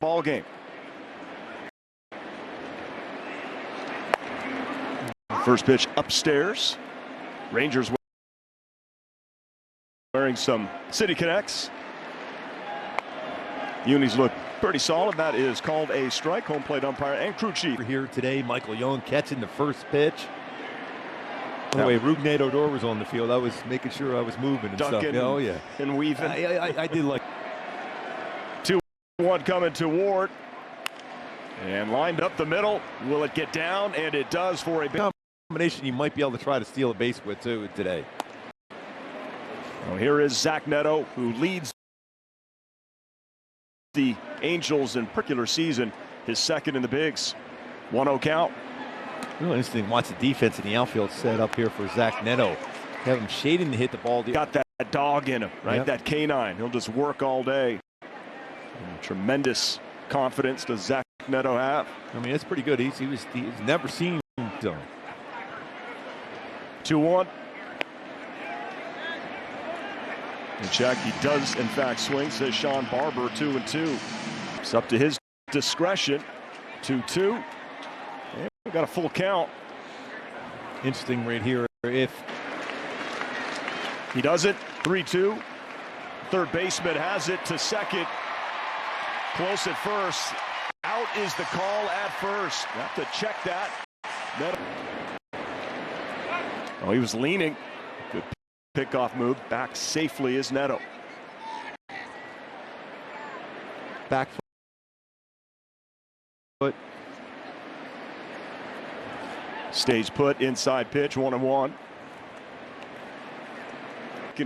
ball game. First pitch upstairs. Rangers wearing some City Connects. Unis look pretty solid. That is called a strike. Home plate umpire and crew chief here today. Michael Young catching the first pitch. By the way, Rougned Odor was on the field. I was making sure I was moving and Duncan stuff. Oh yeah, and weaving. I did like 2-1 coming to Ward, and lined up the middle. Will it get down? And it does for a big combination. You might be able to try to steal a base with too today. Well, here is Zach Neto, who leads the Angels in particular season, his second in the bigs. 1-0 count. Real interesting. Watch the defense in the outfield set up here for Zach Neto. Have him shading to hit the ball. Got that dog in him, right? Yep. That canine. He'll just work all day. And tremendous confidence does Zach Neto have. I mean, it's pretty good. He's never seen. 2-1. And check, he does in fact swing, says Sean Barber. 2-2. It's up to his discretion. 2-2. And we got a full count. Interesting right here. If he does it, 3-2. Third baseman has it to second. Close at first. Out is the call at first. Have to check that. Oh, he was leaning. Good pickoff move. Back safely is Neto. Back foot. Stays put. Inside pitch. 1-1.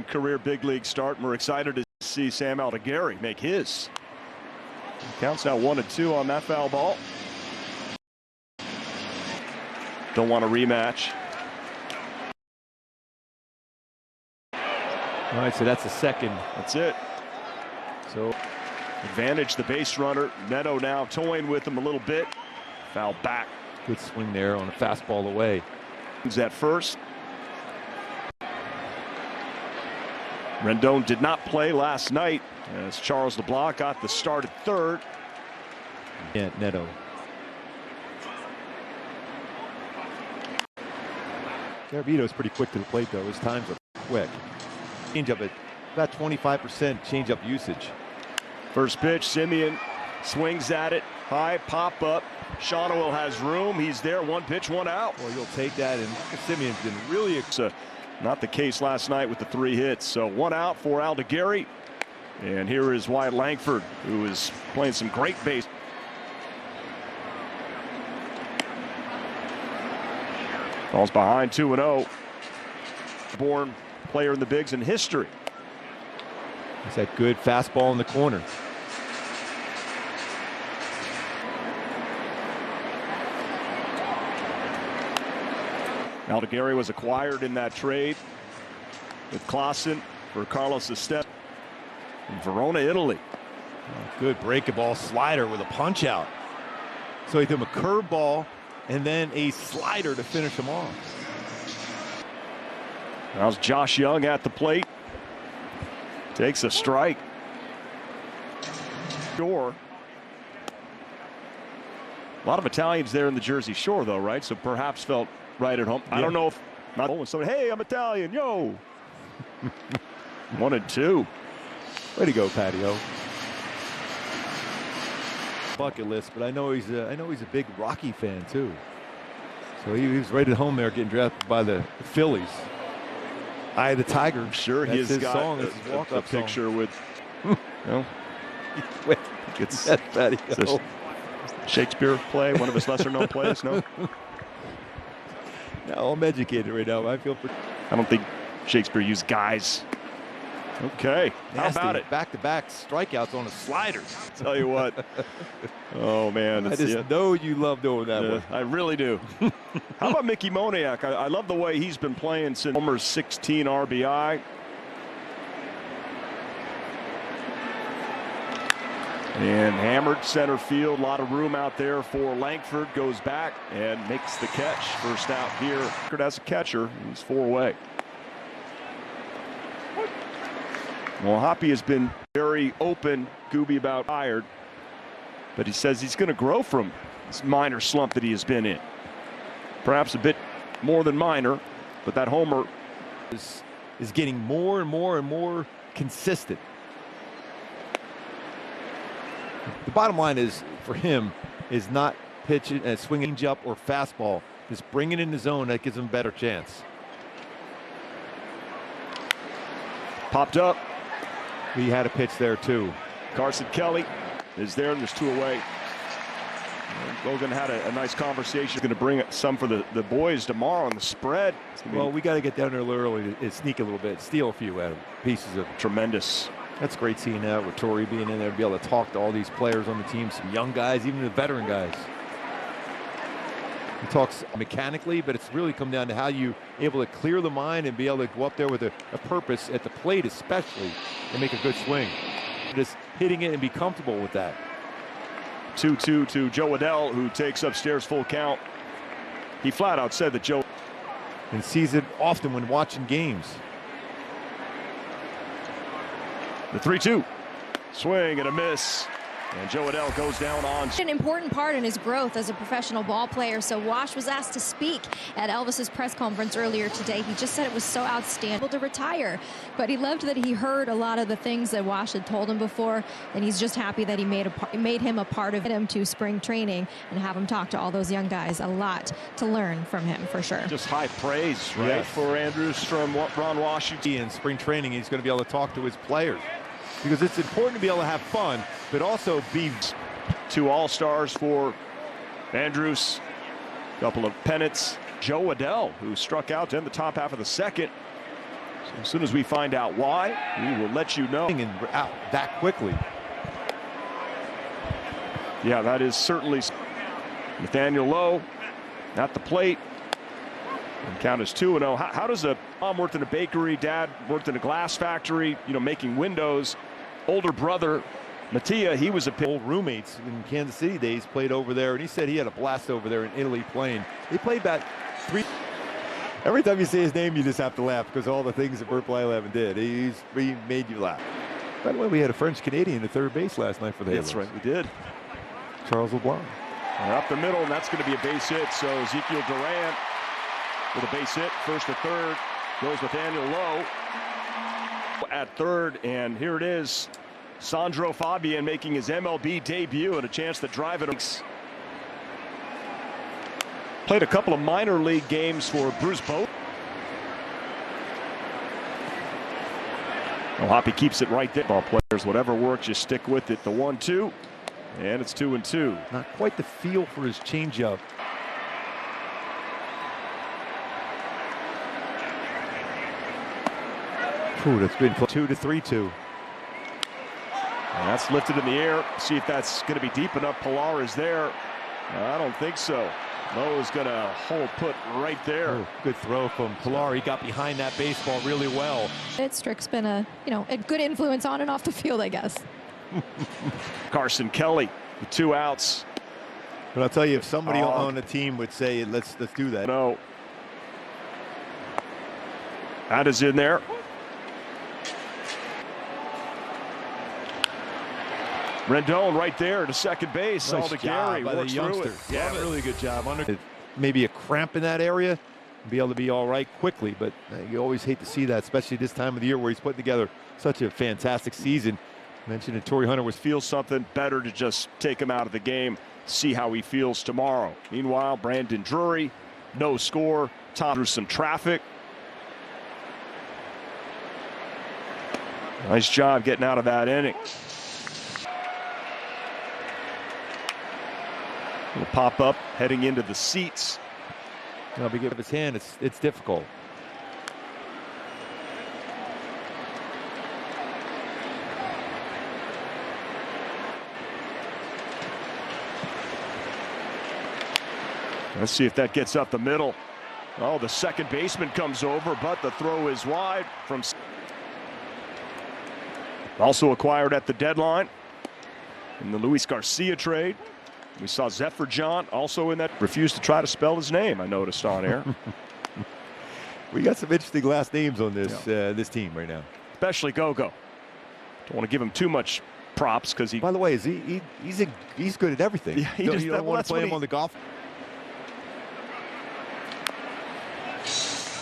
Career big league start. And we're excited to see Sam Aldegari make his. Counts now 1-2 on that foul ball. Don't want a rematch. All right, so that's a second. That's it. So advantage the base runner. Neto now toying with him a little bit. Foul back. Good swing there on a fastball away. At first. Rendon did not play last night as Charles LeBlanc got the start at third. Yeah, Neto. Garavito's pretty quick to the plate, though. His times are quick. Changeup at about 25% changeup usage. First pitch, Simeon swings at it. High pop up. Shawano has room. He's there. One pitch, one out. Well, you'll take that. And Simeon's been really not the case last night with the 3 hits. So 1 out for Aldegari. And here is Wyatt Langford, who is playing some great base. Falls behind 2-0. Born player in the bigs in history. It's that good fastball in the corner. Aldegari was acquired in that trade with Klaassen for Carlos Estevez in Verona, Italy. Oh, good breakable slider with a punch out. So he threw him a curveball and then a slider to finish him off. Now's Josh Young at the plate. Takes a strike. Shore. A lot of Italians there in the Jersey Shore, though, right? So perhaps felt right at home. Yeah. I don't know if not when somebody, hey, I'm Italian, yo. 1-2. Way to go, Patio. Bucket list, but I know he's a big Rocky fan too. So he was right at home there, getting drafted by the Phillies. Eye of the Tiger. I'm sure that's he's his got song. That's his walk-up picture song. with. No. It's Patio. Shakespeare play, one of his lesser-known plays. No. No, I'm educated right now. I feel. I don't think Shakespeare used guys. Okay, nasty. How about it? Back-to-back strikeouts on a slider. Tell you what. Oh man, I just know you love doing that one. I really do. How about Mickey Moniak? I love the way he's been playing since Homer's 16 RBI. And hammered center field. A lot of room out there for Langford. Goes back and makes the catch. First out here. As a catcher, he's 4 away. Well, Hoppy has been very open, Gooby, about tired. But he says he's going to grow from this minor slump that he has been in. Perhaps a bit more than minor, but that homer is getting more and more and more consistent. The bottom line is, for him, is not pitching and swinging up or fastball. Just bring it in the zone. That gives him a better chance. Popped up. He had a pitch there too. Carson Kelly is there, and there's 2 away. Logan had a nice conversation. Going to bring some for the boys tomorrow on the spread. Well, we got to get down there a little early and sneak a little bit, steal a few pieces of. Tremendous. That's great seeing that with Torrey being in there to be able to talk to all these players on the team, some young guys, even the veteran guys. He talks mechanically, but it's really come down to how you able to clear the mind and be able to go up there with a purpose at the plate, especially, and make a good swing. Just hitting it and be comfortable with that. 2-2 to Joe Adell, who takes upstairs full count. He flat out said that Joe and sees it often when watching games. The 3-2 swing and a miss, and Joe Adell goes down on. An important part in his growth as a professional ball player. So Wash was asked to speak at Elvis's press conference earlier today. He just said it was so outstanding, able to retire, but he loved that he heard a lot of the things that Wash had told him before, and he's just happy that he made him a part of him to spring training and have him talk to all those young guys. A lot to learn from him for sure. Just high praise, right, yes, for Andrews from Ron Washington. In spring training, he's going to be able to talk to his players, because it's important to be able to have fun, but also be. 2 All-Stars for Andrews, a couple of pennants. Joe Adell, who struck out to end the top half of the second. So as soon as we find out why, we will let you know. And out that quickly. Yeah, that is certainly. Nathaniel Lowe at the plate. And count is 2-0. How does a mom worked in a bakery, dad worked in a glass factory, making windows, older brother Mattia, he was old roommates in Kansas City days, played over there, and he said he had a blast over there in Italy playing. They played about 3. Every time you say his name, you just have to laugh because all the things that Bert Blyleven did. He made you laugh. By the way, we had a French-Canadian at third base last night for the Halos. That's right, we did. Charles LeBlanc. Up the middle, and that's going to be a base hit. So Ezekiel Duran with a base hit, first to third, goes with Daniel Lowe at third, and here it is. Sandro Fabian making his MLB debut and a chance to drive it. Played a couple of minor league games for Bruce Boat. Well, Hoppy keeps it right there. Ball players, whatever works, you stick with it. The 1-2, and it's 2-2. Not quite the feel for his changeup. Ooh, that's been 2-3-2. And that's lifted in the air. See if that's going to be deep enough. Pilar is there. I don't think so. Lowe is going to hold put right there. Oh, good throw from Pilar. He got behind that baseball really well. Strick's been a good influence on and off the field, I guess. Carson Kelly, the 2 outs. But I'll tell you, if somebody on the team would say, let's do that. No. That is in there. Rendon right there to second base. Nice All to job Gary. by Works the youngster. through it. Yeah, really good job. Maybe a cramp in that area, be able to be all right quickly, but you always hate to see that, especially this time of the year where he's putting together such a fantastic season. Mentioned that Torrey Hunter was feels something better to just take him out of the game, see how he feels tomorrow. Meanwhile, Brandon Drury, no score, Tom through some traffic. Nice job getting out of that inning. Little pop up heading into the seats. If he gives his hand, it's difficult. Let's see if that gets up the middle. Oh, the second baseman comes over, but the throw is wide from. Also acquired at the deadline in the Luis Garcia trade. We saw Zephyr John also in that. Refused to try to spell his name, I noticed on air. We got some interesting last names on this this team right now. Especially Gogo. Don't want to give him too much props because he. By the way, he's good at everything. Yeah, you don't want to play him on the golf.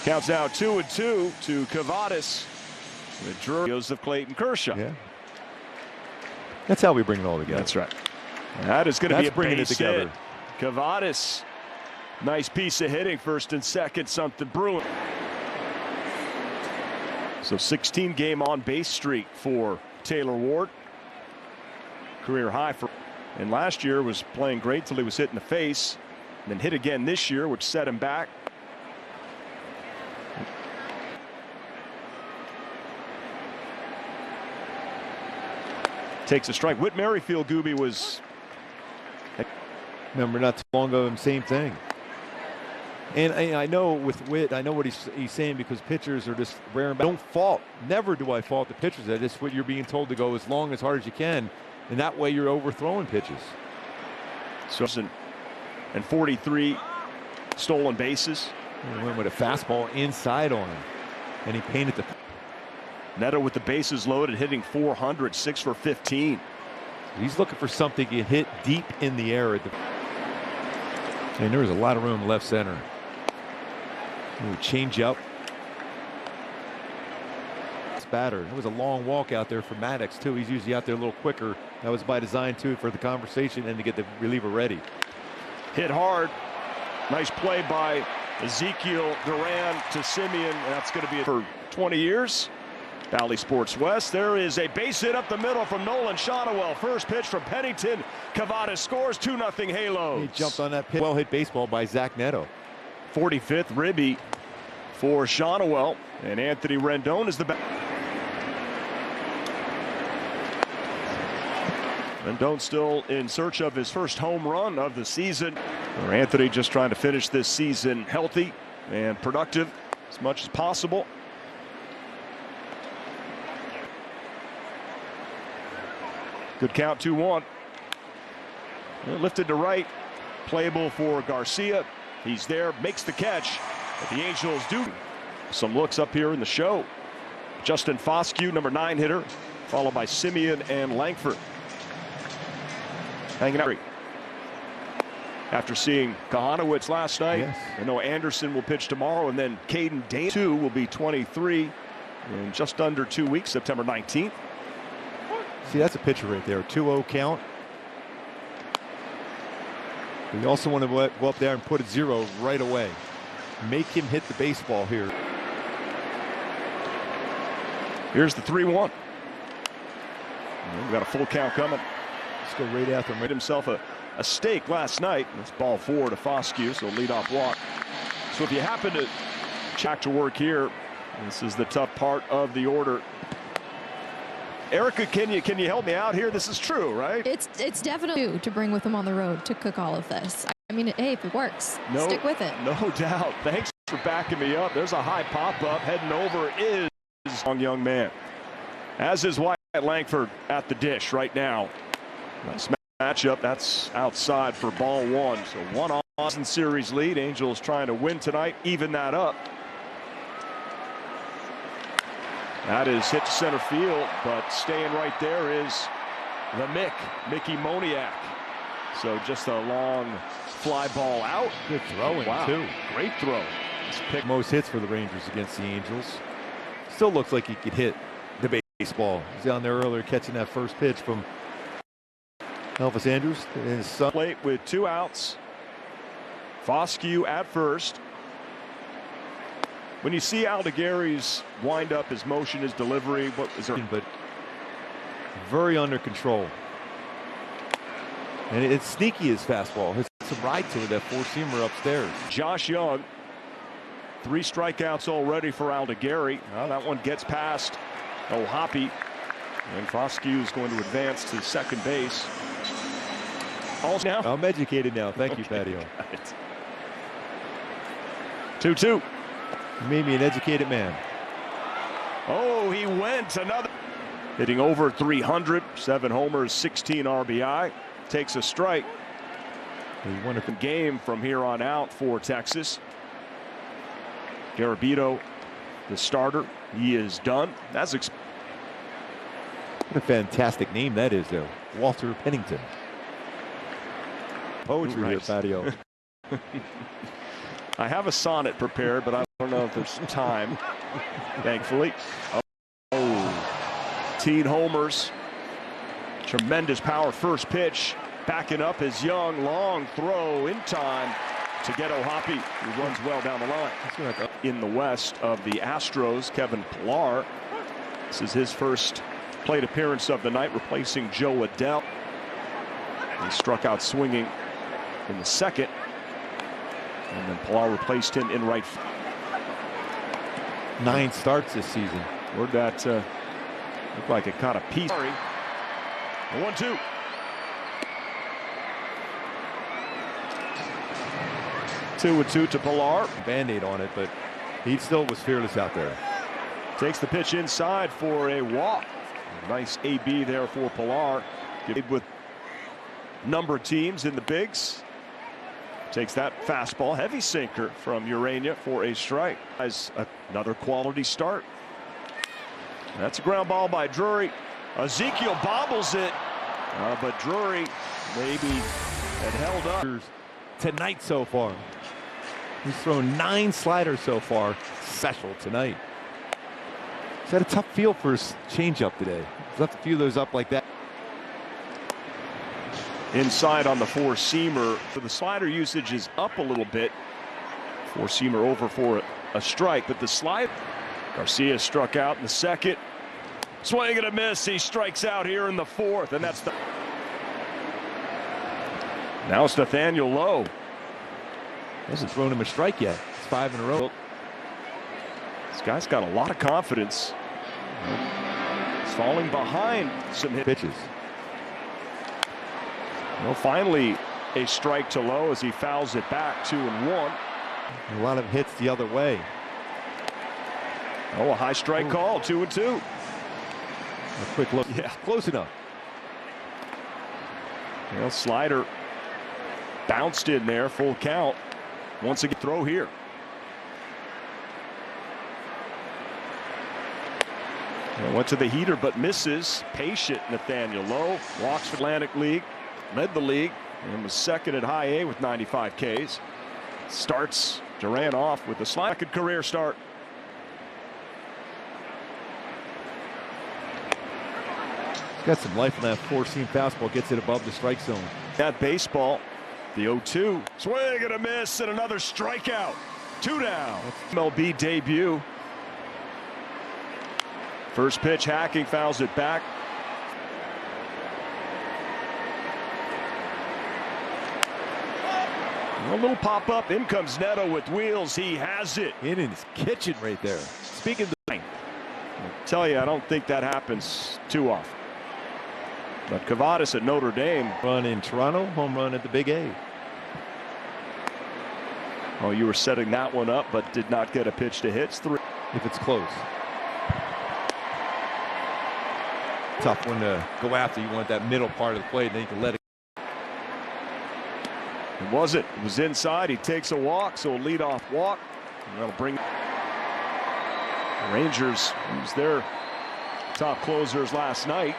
Counts now 2-2 to Cavadas. With Joseph Clayton Kershaw. Yeah. That's how we bring it all together. That's right. That is going to be a bringing base it together. hit. Cavadas, nice piece of hitting, first and second, something brewing. So 16-game on-base streak for Taylor Ward. Career high for, and last year was playing great till he was hit in the face, and then hit again this year, which set him back. Takes a strike. Whit Merrifield, Gooby, was. Remember not too long ago, same thing. And I know with Whit, I know what he's saying, because pitchers are just rare. Don't fault. Never do I fault the pitchers. That's just what you're being told to go as long, as hard as you can, and that way you're overthrowing pitches. So, and 43 stolen bases. He went with a fastball inside on him, and he painted the. Neto with the bases loaded, hitting 400, 6 for 15. He's looking for something to hit deep in the air. And there was a lot of room left center. Change up. Batter. It was a long walk out there for Maddox too. He's usually out there a little quicker. That was by design too, for the conversation and to get the reliever ready. Hit hard. Nice play by Ezekiel Duran to Simeon. That's going to be for 20 years. Valley Sports West. There is a base hit up the middle from Nolan Shotwell. First pitch from Pennington. Cavadas scores 2-0 Halos. He jumped on that pitch. Well hit baseball by Zach Neto. 45th ribby for Shotwell, and Anthony Rendon is the back. Rendon still in search of his first home run of the season. Anthony just trying to finish this season healthy and productive as much as possible. Good count, 2-1. Lifted to right, playable for Garcia. He's there, makes the catch, but the Angels do. Some looks up here in the show. Justin Foscue, number 9 hitter, followed by Simeon and Langford. Hanging out. After seeing Kahanowitz last night, yes. I know Anderson will pitch tomorrow, and then Caden Dane 2 will be 23 in just under 2 weeks, September 19th. See, that's a pitcher right there. 2-0 count. We also want to go up there and put a 0 right away. Make him hit the baseball here. Here's the 3-1. We've got a full count coming. Let's go right after him. Made himself a stake last night. That's ball 4 to Foscue, so leadoff walk. So if you happen to check to work here, this is the tough part of the order. Erica, can you help me out here? This is true, right? It's definitely to bring with him on the road to cook all of this. I mean, hey, if it works, stick with it. No doubt. Thanks for backing me up. There's a high pop-up. Heading over is young man. As is Wyatt Langford at the dish right now. Nice matchup. That's outside for ball 1. So 1-0 series lead. Angels trying to win tonight, even that up. That is hit to center field, but staying right there is the Mickey Moniak. So just a long fly ball out. Good throwing, too. Great throw. Pick most hits for the Rangers against the Angels. Still looks like he could hit the baseball. He's down there earlier catching that first pitch from Elvis Andrus. And his son. Plate with 2 outs. Foscue at first. When you see Aldegari's wind up, his motion, his delivery, what is there? But very under control. And it's sneaky, his fastball. It's some ride to it, that four-seamer upstairs. Josh Young, 3 strikeouts already for Aldegari. Well, that one gets past Hoppy. And Foscue is going to advance to second base. Also now. I'm educated now. Thank you, Patio. 2-2. You made me an educated man. Oh, he went. Another. Hitting over 300. 7 homers, 16 RBI. Takes a strike. A wonderful game from here on out for Texas. Garabito, the starter. He is done. That's What a fantastic name that is, though. Walter Pennington. Poetry here, patio. I have a sonnet prepared, but I don't know if there's time, thankfully. Oh, 18 homers. Tremendous power first pitch. Backing up is Young. Long throw in time to get O'Hoppe, who runs well down the line. In the west of the Astros, Kevin Pillar. This is his first plate appearance of the night, replacing Joe Adell. He struck out swinging in the second. And then Pillar replaced him in right. 9 starts this season. Where'd that look like it caught a piece. 1-2. Two and two to Pillar. Band-aid on it, but he still was fearless out there. Takes the pitch inside for a walk. Nice AB there for Pillar. With number teams in the bigs. Takes that fastball, heavy sinker from Urania for a strike. As another quality start. That's a ground ball by Drury. Ezekiel bobbles it, but Drury maybe had held up. Tonight so far. He's thrown 9 sliders so far. Special tonight. He's had a tough feel for his changeup today. He's left a few of those up like that. Inside on the four-seamer. So the slider usage is up a little bit. Four-seamer over for a strike, but the slide. Garcia struck out in the second. Swing and a miss. He strikes out here in the fourth, and that's the. Now it's Nathaniel Lowe. Hasn't thrown him a strike yet. It's 5 in a row. This guy's got a lot of confidence. He's falling behind some hit pitches. Well, finally a strike to Lowe as he fouls it back 2-1. A lot of hits the other way. Oh, a high strike call, 2-2. A quick look. Yeah, close enough. Well, slider bounced in there, full count. Once again, throw here. Well, went to the heater, but misses. Patient Nathaniel Lowe walks for Atlantic League, led the league, and was second at High A with 95 Ks. Starts Durant off with a second career start. Got some life in that four-seam fastball. Gets it above the strike zone. That baseball, the 0-2. Swing and a miss and another strikeout. 2 down. MLB debut. First pitch, hacking, fouls it back. A little pop-up. In comes Neto with wheels. He has it. In his kitchen right there. Speaking of the... I'll tell you, I don't think that happens too often. But Cavadas at Notre Dame. Run in Toronto, home run at the Big A. Oh, you were setting that one up, but did not get a pitch to hit. 3. If it's close. Tough one to go after. You want that middle part of the plate, and then you can let it. It wasn't. It was inside. He takes a walk, so a leadoff walk. And that'll bring the Rangers, who's their top closers last night.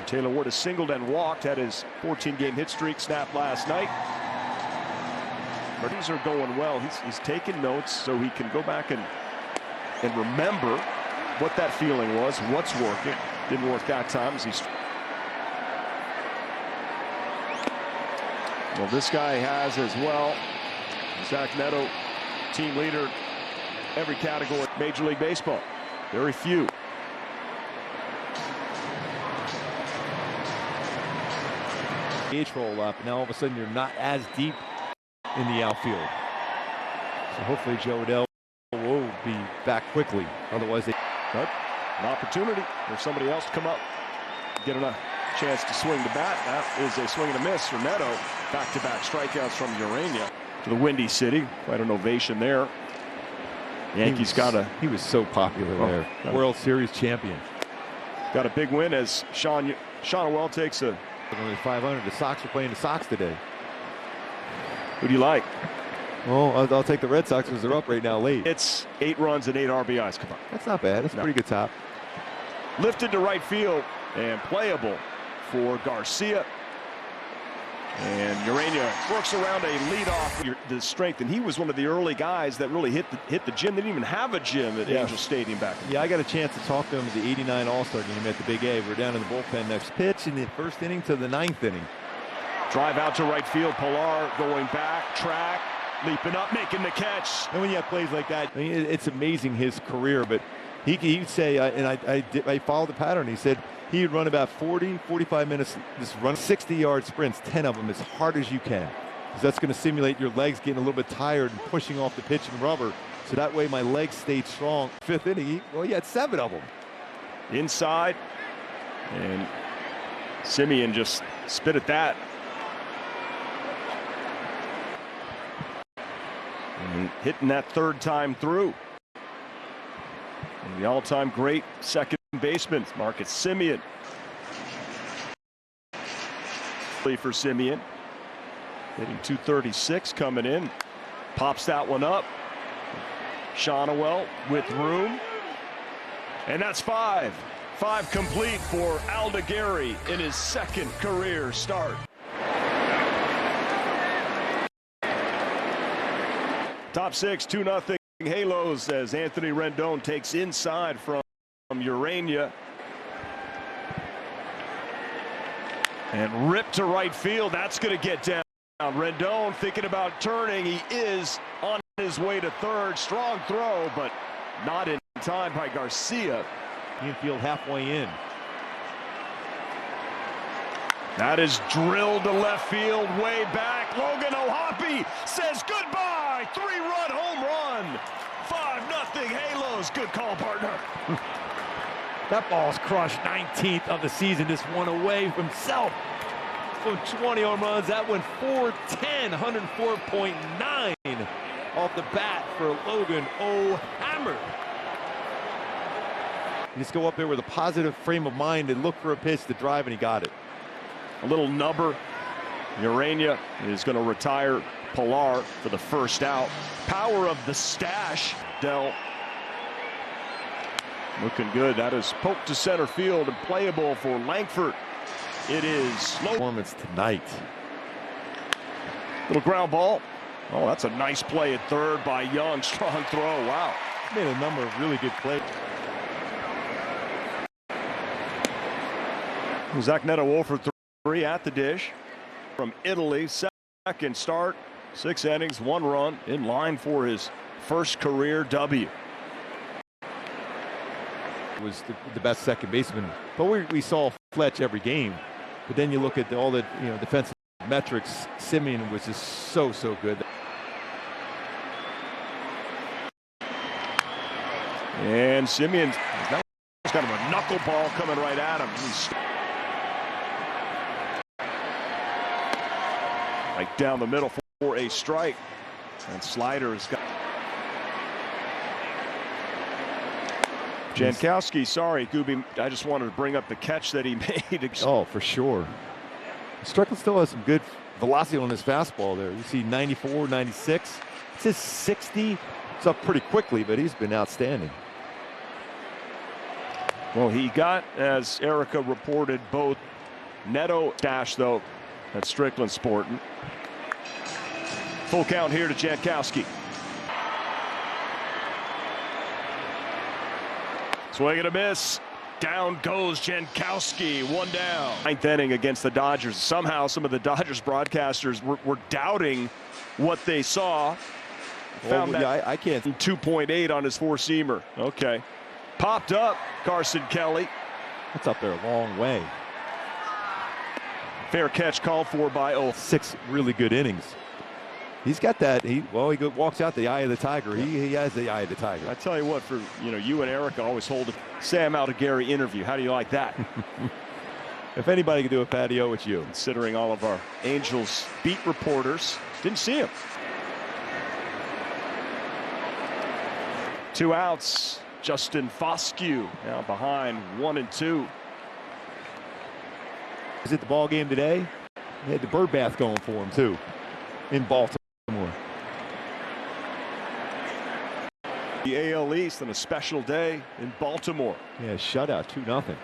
Taylor Ward has singled and walked, had his 14-game hit streak snapped last night. But these are going well. He's taking notes so he can go back and remember what that feeling was, what's working. Didn't work that time as he's. Well, this guy has as well. Zach Neto, team leader, every category, Major League Baseball. Very few. Roll up. Now all of a sudden you're not as deep in the outfield. So hopefully Joe Adell will be back quickly. Otherwise, but an opportunity for somebody else to come up, get a chance to swing the bat. That is a swing and a miss for Neto. Back-to-back strikeouts from Urania to the Windy City. Quite an ovation there. Yankees he was so popular there. World Series champion. Got a big win as Sean O'Well takes a. Only 500. The Sox are playing the Sox today. Who do you like? Well, I'll take the Red Sox because they're up right now late. It's 8 runs and 8 RBIs. Come on. That's not bad. That's a pretty good top. Lifted to right field and playable for Garcia. And Urania works around a leadoff, the strength, and he was one of the early guys that really hit the gym. They didn't even have a gym at Angel Stadium back then. Yeah, I got a chance to talk to him at the '89 All-Star game at the Big A. We're down in the bullpen. Next pitch in the first inning to the 9th inning. Drive out to right field. Pilar going back, track, leaping up, making the catch. And when you have plays like that, I mean, it's amazing his career. But he'd say, and I followed the pattern. He said he'd run about 40, 45 minutes, just run 60-yard sprints, 10 of them as hard as you can. Because that's going to simulate your legs getting a little bit tired and pushing off the pitch and rubber. So that way my legs stayed strong. 5th inning, he had 7 of them. Inside, and Simeon just spit at that. And hitting that 3rd time through. And the all-time great second baseman, Marcus Simeon. For Simeon, hitting 236 coming in. Pops that one up. Shonowell with room. And that's 5. 5 complete for Aldegari in his 2nd career start. Top 6, 2-0 Halos as Anthony Rendon takes inside from Urania. And ripped to right field. That's going to get down. Rendon thinking about turning. He is on his way to 3rd. Strong throw, but not in time by Garcia. Infield halfway in. That is drilled to left field, way back. Logan O'Hoppe says goodbye. 3-run home run. 5-0 Halos. Good call, partner. That ball's crushed. 19th of the season. Just one away from himself. From 20 home runs, that went 410, 104.9 off the bat for Logan O'Hammer. You just go up there with a positive frame of mind and look for a pitch to drive, and he got it. A little number. Urania is going to retire Pilar for the 1st out. Power of the stash. Dell looking good. That is poked to center field and playable for Langford. It is low. Performance tonight. Little ground ball. Oh, that's a nice play at 3rd by Young. Strong throw. Wow. Made a number of really good plays. Zach Neto 0 for 3 at the dish. From Italy, 2nd start, 6 innings, 1 run, in line for his 1st career W. Was the best second baseman, but we saw Fletch every game. But then you look at all the defensive metrics. Simeon was just so good. And Simeon's kind of a knuckleball coming right at him. He's right down the middle for a strike. And Slider's got Jankowski, sorry, Gooby, I just wanted to bring up the catch that he made. Oh, for sure. Strickland still has some good velocity on his fastball there. You see 94, 96. It's his 60. It's up pretty quickly, but he's been outstanding. Well, he got, as Erica reported, both Neto dash, though, that Strickland sporting. Full count here to Jankowski. Swing and a miss. Down goes Jankowski. 1 down. 9th inning against the Dodgers. Somehow some of the Dodgers broadcasters were doubting what they saw. Found that I can't. 2.8 on his 4-seamer. Okay. Popped up Carson Kelly. That's up there a long way. Fair catch called for by 6 really good innings. He's got that. He walks out the eye of the tiger. He has the eye of the tiger. I tell you what, for you and Erica always hold a Sam Aldegari interview. How do you like that? If anybody can do a patio, it's you. Considering all of our Angels beat reporters didn't see him. 2 outs. Justin Foscue now behind 1 and 2. Is it the ball game today? He had the bird bath going for him too in Baltimore. The AL East on a special day in Baltimore. Yeah, shutout, 2-0.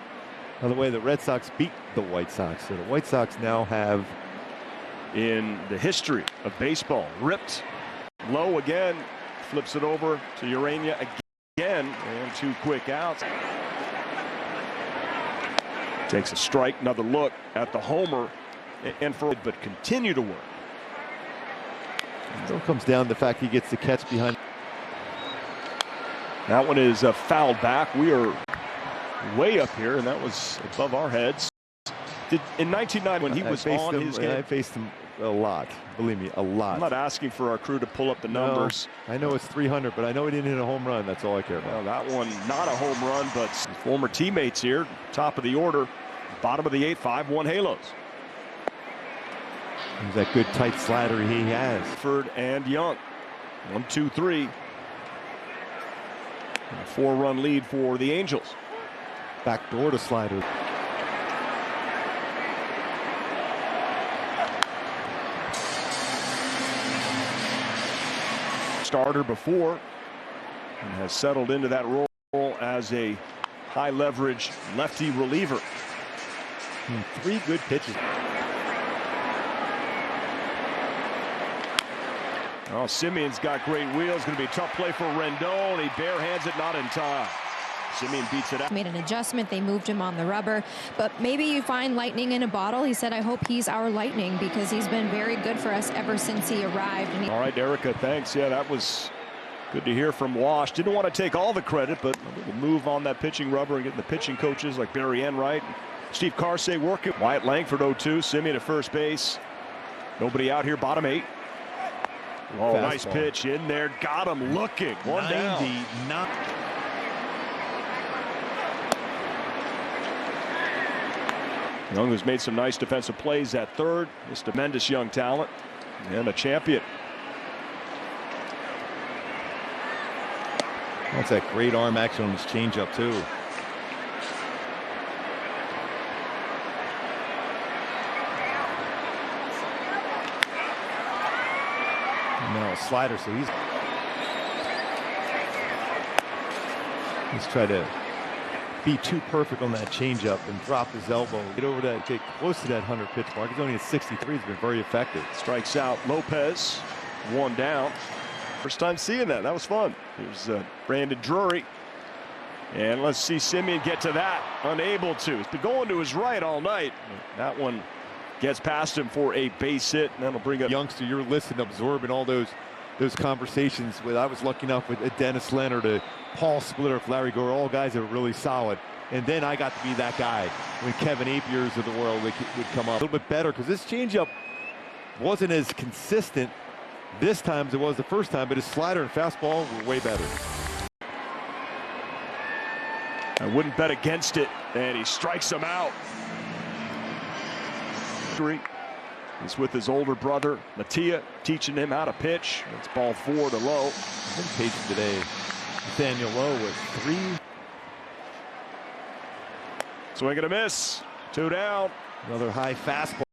By the way, the Red Sox beat the White Sox, so the White Sox now have, in the history of baseball, ripped low again, flips it over to Urania again, and 2 quick outs. Takes a strike, another look at the homer, and but continue to work. it all comes down to the fact he gets the catch behind. That one is fouled back. We are way up here, and that was above our heads. In 1990, when he was on his game, I faced him a lot. Believe me, a lot. I'm not asking for our crew to pull up the numbers. No, I know it's 300, but I know he didn't hit a home run. That's all I care about. Well, that one, not a home run, but former teammates here, top of the order, bottom of the 8th, 5-1 Halos. He's that good tight slider he has. Ford and Young. 1-2-3. A 4-run lead for the Angels. Back door to slider. Starter before and has settled into that role as a high leverage lefty reliever. 3 good pitches. Oh, Simeon's got great wheels. Going to be a tough play for Rendon. He barehands it, not in time. Simeon beats it out. Made an adjustment. They moved him on the rubber. But maybe you find lightning in a bottle. He said, I hope he's our lightning because he's been very good for us ever since he arrived. And all right, Erica, thanks. Yeah, that was good to hear from Wash. Didn't want to take all the credit, but a little move on that pitching rubber and getting the pitching coaches like Barry Enright, Steve Carsey working. Wyatt Langford 0-2. Simeon at first base. Nobody out here, bottom 8. Oh, fastball. Nice pitch in there. Got him looking. 190. Young, who's made some nice defensive plays at third. This tremendous young talent and a champion. That's that great arm action on his changeup too. No slider, so he's tried to be too perfect on that changeup and drop his elbow. Get over that, get close to that 100 pitch mark. He's only at 63. He's been very effective. Strikes out Lopez, 1 down. First time seeing that. That was fun. Here's Brandon Drury. And let's see Simeon get to that. Unable to. He's been going to his right all night. That one gets past him for a base hit, and that'll bring up youngster. You're listening, absorbing all those conversations with. I was lucky enough with Dennis Leonard, Paul Splitter, Larry Gore, all guys that were really solid. And then I got to be that guy when Kevin Apier's of the world would come up a little bit better, because this changeup wasn't as consistent this time as it was the first time, but his slider and fastball were way better. I wouldn't bet against it, and he strikes him out. He's with his older brother, Mattia, teaching him how to pitch. It's ball 4 to Lowe. I've been paging today. Nathaniel Lowe with 3. Swing and a miss. 2 down. Another high fastball.